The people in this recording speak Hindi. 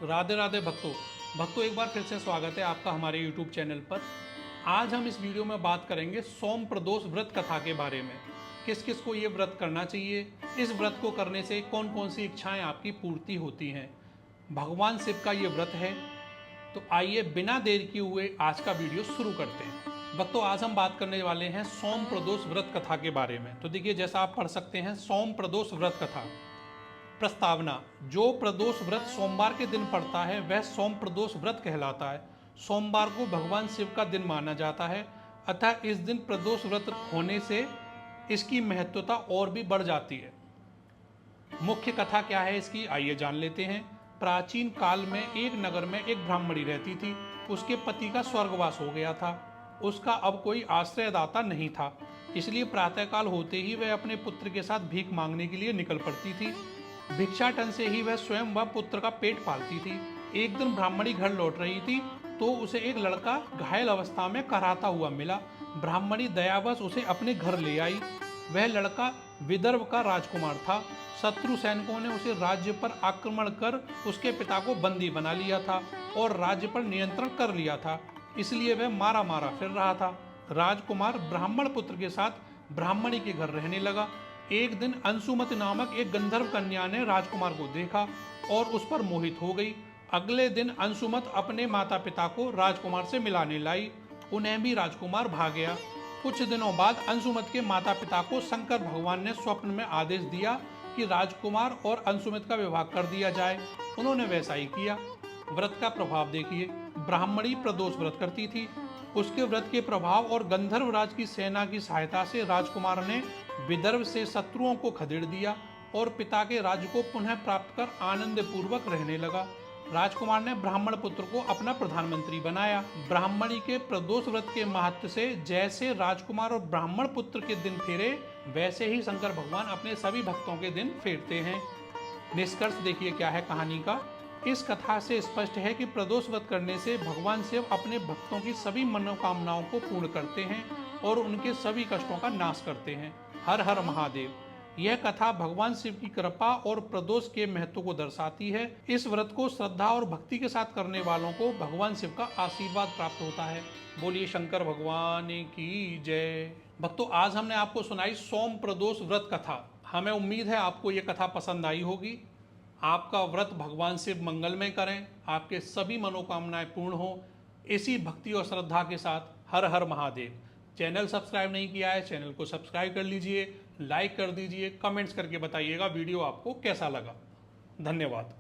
राधे राधे भक्तों एक बार फिर से स्वागत है आपका हमारे YouTube चैनल पर। आज हम इस वीडियो में बात करेंगे सोम प्रदोष व्रत कथा के बारे में। किस किस को ये व्रत करना चाहिए, इस व्रत को करने से कौन कौन सी इच्छाएं आपकी पूर्ति होती हैं। भगवान शिव का ये व्रत है, तो आइए बिना देर किए हुए आज का वीडियो शुरू करते हैं। भक्तों आज हम बात करने वाले हैं सोम प्रदोष व्रत कथा के बारे में। तो देखिए जैसा आप पढ़ सकते हैं, सोम प्रदोष व्रत कथा। प्रस्तावना: जो प्रदोष व्रत सोमवार के दिन पड़ता है वह सोम प्रदोष व्रत कहलाता है। सोमवार को भगवान शिव का दिन माना जाता है, अतः इस दिन प्रदोष व्रत होने से इसकी महत्वता और भी बढ़ जाती है। मुख्य कथा क्या है इसकी, आइए जान लेते हैं। प्राचीन काल में एक नगर में एक ब्राह्मणी रहती थी। उसके पति का स्वर्गवास हो गया था। उसका अब कोई आश्रयदाता नहीं था, इसलिए प्रातःकाल होते ही वह अपने पुत्र के साथ भीख मांगने के लिए निकल पड़ती थी। भिक्षाटन से ही वह स्वयं व पुत्र का पेट पालती थी। एक दिन ब्राह्मणी घर लौट रही थी तो उसे एक लड़का घायल अवस्था में कराहता हुआ मिला। ब्राह्मणी दयावश उसे अपने घर ले आई। वह लड़का विदर्भ का राजकुमार था। शत्रु सैनिकों ने उसे राज्य पर आक्रमण कर उसके पिता को बंदी बना लिया था और राज्य पर नियंत्रण कर लिया था, इसलिए वह मारा मारा फिर रहा था। राजकुमार ब्राह्मण पुत्र के साथ ब्राह्मणी के घर रहने लगा। एक दिन अंशुमति नामक एक गंधर्व कन्या ने राजकुमार को देखा और उस पर मोहित हो गई। अगले दिन अंशुमत अपने माता पिता को राजकुमार से मिलाने लाई। उन्हें भी राजकुमार भा गया। कुछ दिनों बाद अंशुमत के माता पिता को शंकर भगवान ने स्वप्न में आदेश दिया कि राजकुमार और अंशुमत का विवाह कर दिया जाए। उन्होंने वैसा ही किया। व्रत का प्रभाव देखिए। ब्राह्मणी प्रदोष व्रत करती थी। उसके व्रत के प्रभाव और गंधर्वराज की सेना की सहायता से राजकुमार ने विदर्भ से शत्रुओं को खदेड़ दिया और पिता के राज्य को पुनः प्राप्त कर आनंद पूर्वक रहने लगा। राजकुमार ने ब्राह्मण पुत्र को अपना प्रधानमंत्री बनाया। ब्राह्मणी के प्रदोष व्रत के महत्व से जैसे राजकुमार और ब्राह्मण पुत्र के दिन फेरे, वैसे ही शंकर भगवान अपने सभी भक्तों के दिन फेरते हैं। निष्कर्ष देखिए क्या है कहानी का। इस कथा से स्पष्ट है कि प्रदोष व्रत करने से भगवान शिव अपने भक्तों की सभी मनोकामनाओं को पूर्ण करते हैं और उनके सभी कष्टों का नाश करते हैं। हर हर महादेव। यह कथा भगवान शिव की कृपा और प्रदोष के महत्व को दर्शाती है। इस व्रत को श्रद्धा और भक्ति के साथ करने वालों को भगवान शिव का आशीर्वाद प्राप्त होता है। बोलिए शंकर भगवान की जय। भक्तों आज हमने आपको सुनाई सोम प्रदोष व्रत कथा। हमें उम्मीद है आपको ये कथा पसंद आई होगी। आपका व्रत भगवान शिव मंगलमय करें, आपके सभी मनोकामनाएं पूर्ण हो। इसी भक्ति और श्रद्धा के साथ हर हर महादेव। चैनल सब्सक्राइब नहीं किया है, चैनल को सब्सक्राइब कर लीजिए, लाइक कर दीजिए, कमेंट्स करके बताइएगा वीडियो आपको कैसा लगा। धन्यवाद।